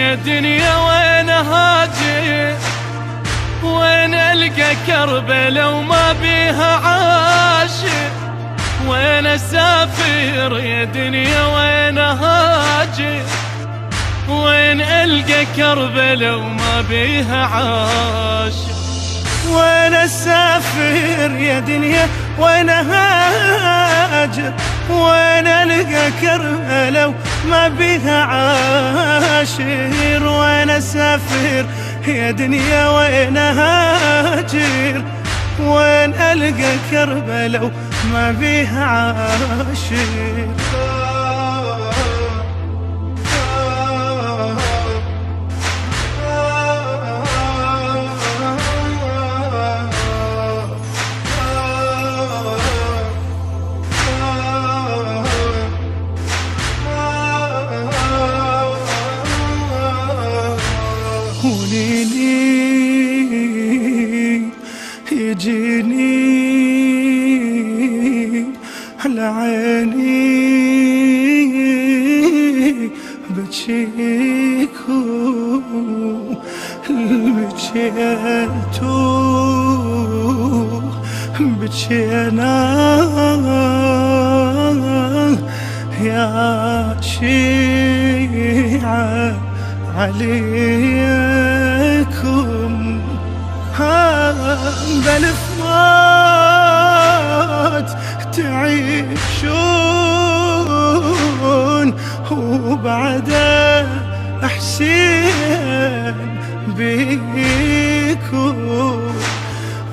يا دنيا وين هاجر، وين القى كربلاء وما بيها عاشق، وين اسافر يا دنيا وين هاجر، وين القى كربلاء وما بيها عاشق، وين اسافر يا دنيا وين هاجر، وين القى كربلاء وما بيها عاشر، وين اسافر يا دنيا وين هاجر، وين القى كربلاء وما بيها عاشر. وليلي يجيني على عيني بجيكو بجيتو بجينا يا شيعة عليكم بألف موت تعيشون وبعد أحسن بيكم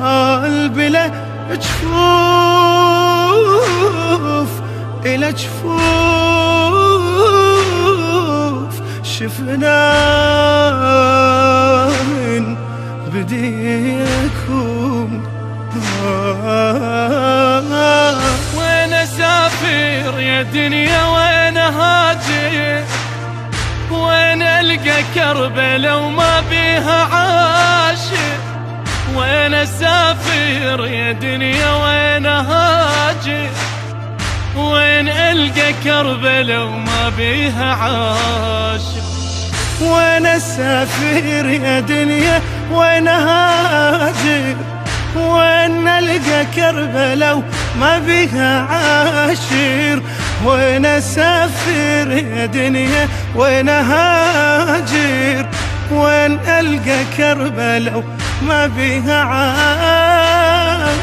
قلبي لا جفوف إلى جفوف شفنا من بديكم. وين اسافر يا دنيا وين هاجر، وين القى كربلاء وما بيها عاشق، وين اسافر يا دنيا وين هاجر، وين القى كربلاء وما بيها عاشق، وين اسافر يا دنيا وين هاجر، وين القى كربلاء وما بيها عاشر، وين اسافر يا دنيا وين هاجر، وين القى كربلاء وما بيها عاشر.